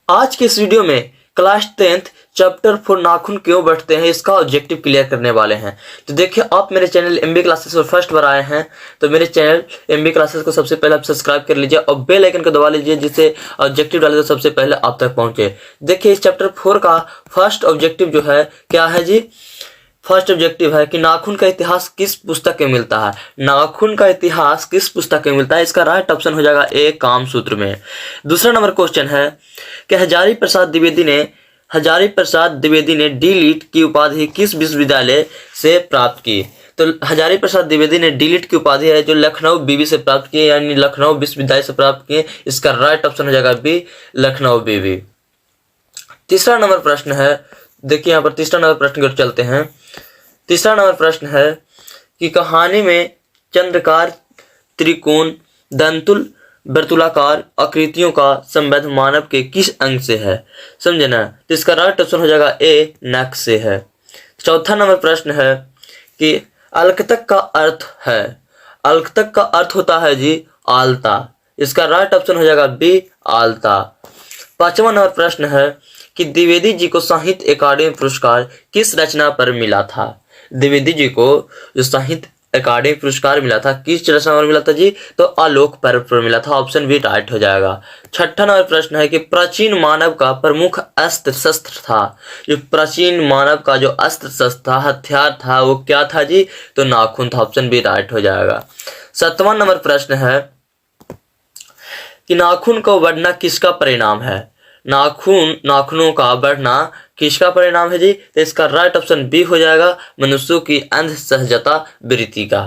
आज के इस वीडियो में क्लास 10th चैप्टर 4 नाखून क्यों बढ़ते हैं इसका ऑब्जेक्टिव क्लियर करने वाले हैं। तो देखिए, आप मेरे चैनल एमबी क्लासेस पर फर्स्ट बार आए हैं तो मेरे चैनल एमबी क्लासेस को सबसे पहले आप सब्सक्राइब कर लीजिए और बेल आइकन को दबा लीजिए, जिससे ऑब्जेक्टिव डाले तो सबसे पहले आप तक पहुंचे। देखिए, इस चैप्टर 4 का फर्स्ट ऑब्जेक्टिव जो है क्या है जी? फर्स्ट ऑब्जेक्टिव है कि नाखून का इतिहास किस पुस्तक में मिलता है। नाखून का इतिहास किस पुस्तक में मिलता है? इसका राइट ऑप्शन हो जाएगा ए, कामसूत्र में। दूसरा नंबर क्वेश्चन है कि हजारी प्रसाद द्विवेदी ने डी.लिट की उपाधि किस विश्वविद्यालय से प्राप्त की? तो हजारी प्रसाद द्विवेदी ने डी.लिट की उपाधि है जो लखनऊ बीवी से प्राप्त की, यानी लखनऊ विश्वविद्यालय से प्राप्त की। इसका राइट ऑप्शन हो जाएगा बी, लखनऊ बीवी। तीसरा नंबर प्रश्न है, देखिए यहाँ पर तीसरा नंबर प्रश्न की ओर चलते हैं। तीसरा नंबर प्रश्न है कि कहानी में चंद्रकार, त्रिकोण, दंतुल, वर्तुलाकार आकृतियों का संबंध मानव के किस अंग से है? समझे ना? तो इसका राइट ऑप्शन हो जाएगा ए, नख से है। चौथा नंबर प्रश्न है कि अलकतक का अर्थ है। अलकतक का अर्थ होता है जी आलता। इसका राइट ऑप्शन हो जाएगा बी, आलता। पांचवा नंबर प्रश्न है कि द्विवेदी जी को साहित्य अकादमी पुरस्कार किस रचना पर मिला था? द्विवेदी जी को जो साहित्य अकादमी पुरस्कार मिला था किस रचना पर मिला था जी? तो आलोक पर्व पर मिला था। ऑप्शन बी राइट हो जाएगा। छठा नंबर प्रश्न है कि प्राचीन मानव का प्रमुख अस्त्र शस्त्र था। जो प्राचीन मानव का जो अस्त्र शस्त्र था, हथियार था, वो क्या था जी? तो नाखून था। ऑप्शन बी राइट हो जाएगा। सातवां नंबर प्रश्न है कि नाखून को बढ़ना किसका परिणाम है? नाखूनों का बढ़ना किसका परिणाम है जी? तो इसका राइट ऑप्शन बी हो जाएगा, मनुष्यों की अंध सहजता वृत्ति का।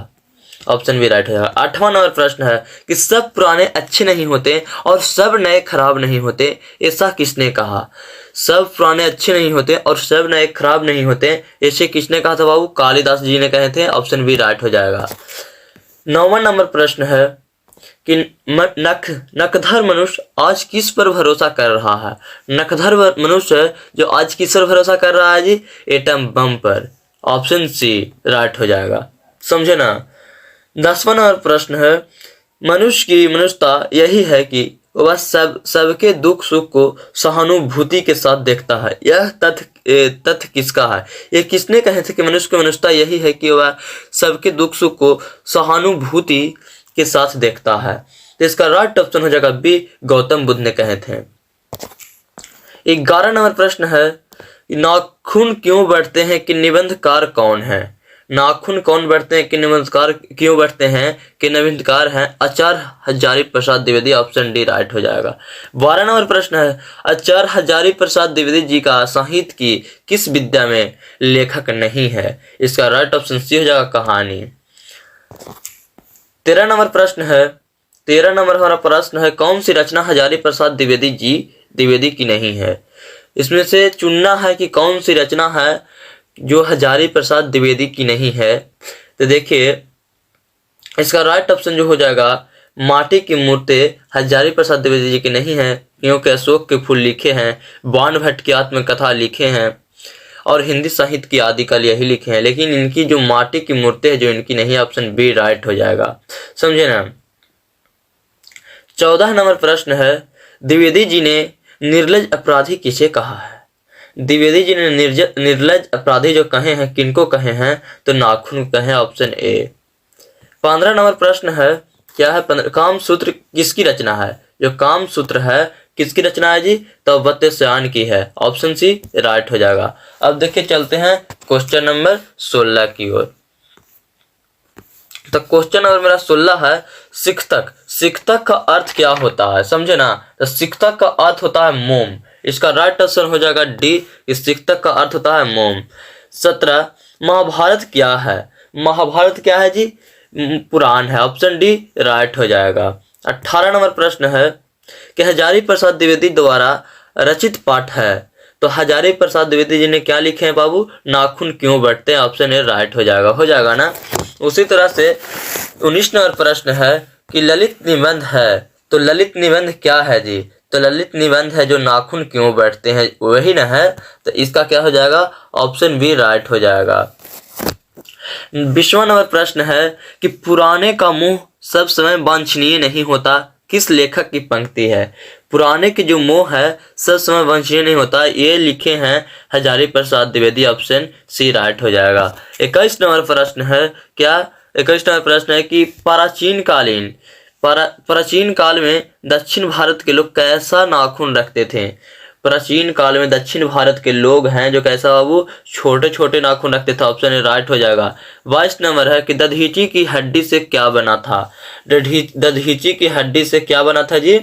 ऑप्शन बी राइट हो जाएगा। आठवां नंबर प्रश्न है कि सब पुराने अच्छे नहीं होते और सब नए खराब नहीं होते, ऐसा किसने कहा? सब पुराने अच्छे नहीं होते और सब नए खराब नहीं होते, ऐसे किसने कहा था बाबू? कालिदास जी ने कहे थे। ऑप्शन बी राइट हो जाएगा। नौवां नंबर प्रश्न है कि नखधर मनुष्य आज किस पर भरोसा कर रहा है? नखधर मनुष्य जो आज किस पर भरोसा कर रहा है जी? एटम बम पर। ऑप्शन सी राइट हो जाएगा। समझे ना? 10वां नंबर प्रश्न है, मनुष्य की मनुष्यता यही है कि वह सबके दुख सुख को सहानुभूति के साथ देखता है। यह तथ्य किसका है? ये किसने कहे थे कि मनुष्य की मनुष्यता यही है कि वह सबके दुख सुख को सहानुभूति के साथ देखता है? तो इसका राइट ऑप्शन हो जाएगा बी, गौतम बुद्ध ने कहे थे। 11 नंबर प्रश्न है, नाखून क्यों बढ़ते हैं कि निबंधकार कौन है? नाखून कौन बढ़ते हैं कि निबंधकार क्यों बढ़ते हैं कि निबंधकार हैं आचार्य Hazari Prasad Dwivedi. Option D right हो जाएगा। 12 नंबर प्रश्न है, आचार्य हजारी प्रसाद द्विवेदी जी का साहित्य की किस विद्या में लेखक नहीं है? इसका राइट ऑप्शन सी हो जाएगा, कहानी। 13 नंबर प्रश्न है, 13 नंबर हमारा प्रश्न है, कौन सी रचना हजारी प्रसाद द्विवेदी की नहीं है? इसमें से चुनना है कि कौन सी रचना है जो हजारी प्रसाद द्विवेदी की नहीं है। तो देखिए, इसका राइट ऑप्शन जो हो जाएगा, माटी की मूर्ति हजारी प्रसाद द्विवेदी जी की नहीं है, क्योंकि अशोक के फूल लिखे हैं, बाण भट्ट की आत्मकथा लिखे हैं और हिंदी साहित्य की आदिकाल यही लिखे हैं, लेकिन इनकी जो माटी की मूर्ति है जो इनकी नहीं है। ऑप्शन बी राइट हो जाएगा। समझे ना? 14 नंबर प्रश्न है, द्विवेदी जी ने निर्लज अपराधी किसे कहा है? द्विवेदी जी ने निर्लज अपराधी जो कहे हैं, किनको कहे हैं? तो नाखून कहे। Option A. 15 नंबर प्रश्न है, क्या है? कामसूत्र किसकी रचना है? जो कामसूत्र है किसकी रचना है जी? तो वत्स्यायन की है। ऑप्शन सी राइट हो जाएगा। अब देखिए, चलते हैं क्वेश्चन नंबर 16 की ओर। तो क्वेश्चन नंबर मेरा 16 है, शिक्षक। शिक्षक का अर्थ क्या होता है? समझे ना? तो शिक्षक का अर्थ होता है मोम। इसका राइट ऑप्शन हो जाएगा डी, शिक्षक का अर्थ होता है मोम। 17, महाभारत क्या है? महाभारत क्या है जी? पुराण है। ऑप्शन डी राइट हो जाएगा। 18 नंबर प्रश्न है कि हजारी प्रसाद द्विवेदी द्वारा रचित पाठ है। तो हजारी प्रसाद द्विवेदी जी ने क्या लिखे हैं बाबू? नाखून क्यों बढ़ते हैं। ऑप्शन ए राइट हो जाएगा ना? उसी तरह से 19 नंबर प्रश्न है कि ललित निबंध है। तो ललित निबंध क्या है जी? तो ललित निबंध है जो नाखून क्यों बढ़ते हैं, वही ना है। तो इसका क्या हो जाएगा? ऑप्शन बी राइट हो जाएगा। 20वां नंबर प्रश्न है कि पुराने का मुंह सब समय वांछनीय नहीं होता, किस लेखक की पंक्ति है? पुराने के जो मोह है सब समय वंशनीय नहीं होता, ये लिखे हैं Hazari Prasad Dwivedi. Option C right हो जाएगा। 21 नंबर प्रश्न है क्या, 21 नंबर प्रश्न है कि प्राचीन काल में दक्षिण भारत के लोग कैसा नाखून रखते थे। प्राचीन काल में दक्षिण भारत के लोग हैं जो कैसा बाबू, छोटे छोटे नाखून रखते थे। ऑप्शन ए राइट हो जाएगा। 22 नंबर है कि दधीची की हड्डी से क्या बना था। दधीची की हड्डी से क्या बना था जी,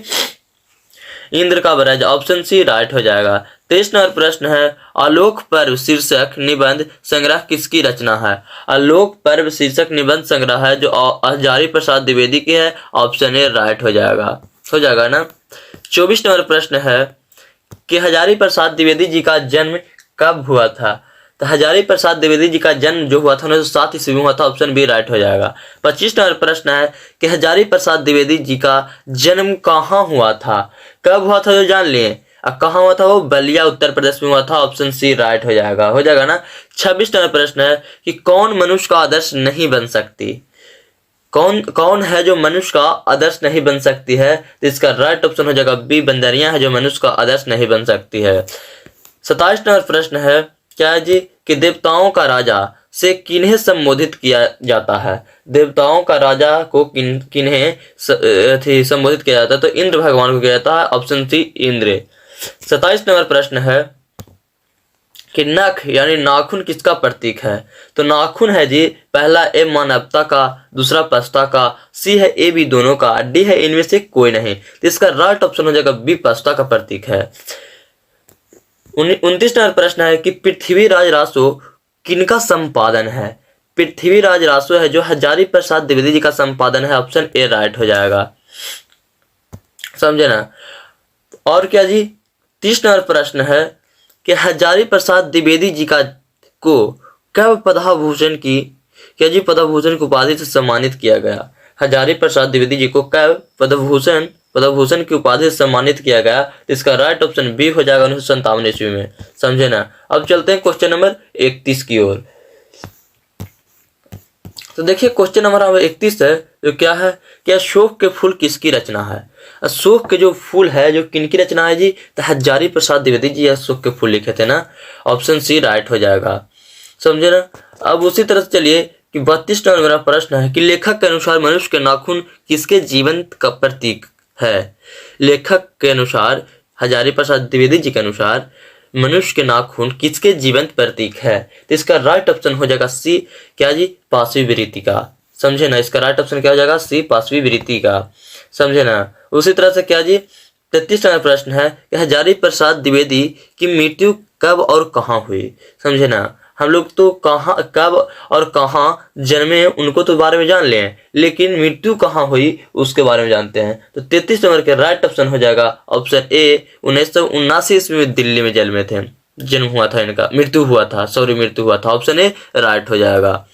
इंद्र का वज्र। ऑप्शन सी राइट हो जाएगा। 23 नंबर प्रश्न है आलोक पर्व शीर्षक निबंध संग्रह किसकी रचना है। आलोक पर्व शीर्षक निबंध संग्रह है जो हजारी प्रसाद द्विवेदी की है। ऑप्शन ए राइट हो जाएगा ना। 24 नंबर प्रश्न है कि हजारी प्रसाद द्विवेदी जी का जन्म कब हुआ था। तो हजारी प्रसाद द्विवेदी जी का जन्म जो हुआ था 1907 ईस्वी में हुआ था। ऑप्शन बी राइट हो जाएगा। 25 नंबर प्रश्न है कि हजारी प्रसाद द्विवेदी जी का जन्म कहाँ हुआ था। कब हुआ था जो जान लिए, कहाँ हुआ था वो, बलिया उत्तर प्रदेश में हुआ था। ऑप्शन सी राइट हो जाएगा ना। 26 नंबर प्रश्न है कि कौन मनुष्य का आदर्श नहीं बन सकती। कौन है जो मनुष्य का आदर्श नहीं बन सकती है। तो इसका राइट ऑप्शन हो जाएगा बी, बंदरियां है जो मनुष्य का आदर्श नहीं बन सकती है। 27 नंबर प्रश्न है क्या है जी कि देवताओं का राजा से किन्हें संबोधित किया जाता है। देवताओं का राजा को किन्हें संबोधित किया जाता है। तो इंद्र भगवान को किया जाता है। Option C Indra. 27 नंबर प्रश्न है कि नख यानी नाखून किसका प्रतीक है। तो नाखून है जी पहला ए मानवता का, दूसरा पछता का, सी है ए बी दोनों का, डी है इनमें से कोई नहीं। तो इसका राइट ऑप्शन हो जाएगा बी, पछता का प्रतीक है। 29 नंबर प्रश्न है कि पृथ्वीराज रासो किनका संपादन है। पृथ्वीराज रासो है जो हजारी प्रसाद द्विवेदी जी का संपादन है। ऑप्शन ए राइट हो जाएगा, समझे ना। और क्या जी 30 नंबर प्रश्न है कि हजारी प्रसाद द्विवेदी जी को कब पद्मभूषण की उपाधि से सम्मानित किया गया। हजारी प्रसाद द्विवेदी जी को कब पद्मभूषण की उपाधि से सम्मानित किया गया। इसका राइट ऑप्शन बी हो जाएगा 1957 ईस्वी में, समझे ना। अब चलते हैं क्वेश्चन नंबर 31 की ओर। तो देखिए क्वेश्चन नंबर 31 है जो क्या है कि अशोक के फूल किसकी रचना है। अशोक के जो फूल है जो किनकी रचना है जी, तो हजारी प्रसाद द्विवेदी जी अशोक के फूल लिखे थे ना। ऑप्शन सी राइट हो जाएगा, समझे ना। अब उसी तरह से चलिए कि 32 नंबर मेरा प्रश्न है कि लेखक के अनुसार मनुष्य के नाखून किसके जीवन का प्रतीक है। लेखक के अनुसार, हजारी प्रसाद द्विवेदी जी के अनुसार मनुष्य के नाखून किसके जीवंत प्रतीक है। तो इसका राइट ऑप्शन हो जाएगा सी, क्या जी, पांचवी वृत्ति का, समझे ना। इसका राइट ऑप्शन क्या हो जाएगा सी, पांचवी वृत्ति का, समझे ना। उसी तरह से क्या जी 33 नंबर प्रश्न है कि हजारी प्रसाद द्विवेदी की मृत्यु कब और कहाँ हुई, समझे ना। हम लोग तो कब और कहाँ जन्मे उनको तो बारे में जान ले, लेकिन मृत्यु कहाँ हुई उसके बारे में जानते हैं। तो 33 नंबर के राइट ऑप्शन हो जाएगा ऑप्शन ए, 1979 ईस्वी में दिल्ली में जन्म हुआ था इनका, मृत्यु हुआ था। ऑप्शन ए राइट हो जाएगा।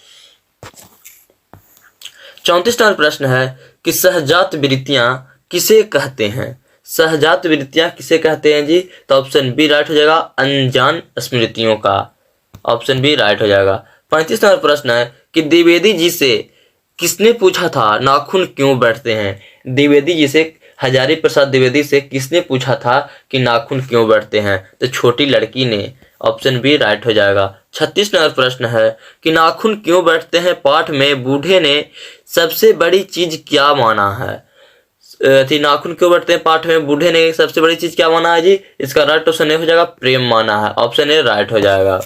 34 नंबर प्रश्न है कि सहजात वृत्तियां किसे कहते हैं। सहजात वृत्तियां किसे कहते हैं जी, तो ऑप्शन बी राइट हो जाएगा, अनजान स्मृतियों का। ऑप्शन बी राइट हो जाएगा। 35 नंबर प्रश्न है कि द्विवेदी जी से किसने पूछा था नाखून क्यों बैठते हैं। द्विवेदी जी से, हजारी प्रसाद द्विवेदी से किसने पूछा था कि नाखून क्यों बैठते हैं, तो छोटी लड़की ने। ऑप्शन बी राइट हो जाएगा। 36 नंबर प्रश्न है कि नाखून क्यों बैठते हैं पाठ में बूढ़े ने सबसे बड़ी चीज क्या माना है। नाखून क्यों बैठते हैं पाठ में बूढ़े ने सबसे बड़ी चीज क्या माना है जी, इसका राइट ऑप्शन ए हो जाएगा, प्रेम माना है। ऑप्शन ए राइट हो जाएगा।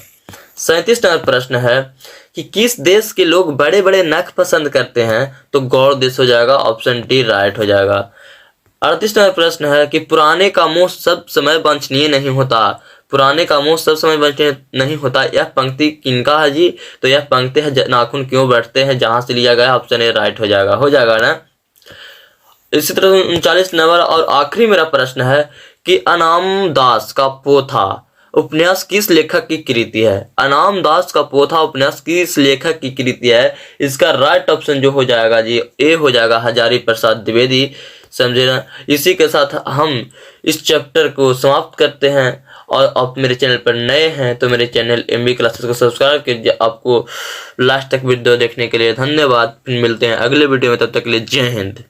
37 नंबर प्रश्न है कि किस देश के लोग बड़े बड़े नख पसंद करते हैं, तो गौड़ देश हो जाएगा। ऑप्शन डी राइट हो जाएगा। 38 नंबर प्रश्न है कि पुराने का मुंह सब समय वांछनीय नहीं होता। पुराने का मुंह सब समय वांछनीय नहीं होता, यह पंक्ति किनका है जी, तो यह पंक्ति है नाखून क्यों बैठते हैं जहां से लिया गया। ऑप्शन ए राइट हो जाएगा ना। इसी तरह 39 नंबर और आखिरी मेरा प्रश्न है कि अनाम दास का पोथा उपन्यास किस लेखक की कृति है। अनाम दास का पोथा उपन्यास किस लेखक की कृति है। इसका राइट ऑप्शन जो हो जाएगा जी ए हो जाएगा, हजारी प्रसाद द्विवेदी, समझे ना। इसी के साथ हम इस चैप्टर को समाप्त करते हैं। और आप मेरे चैनल पर नए हैं तो मेरे चैनल MB क्लासेस को सब्सक्राइब कीजिए। आपको लास्ट तक वीडियो देखने के लिए धन्यवाद। फिर मिलते हैं अगले वीडियो में, तब तक के लिए जय हिंद।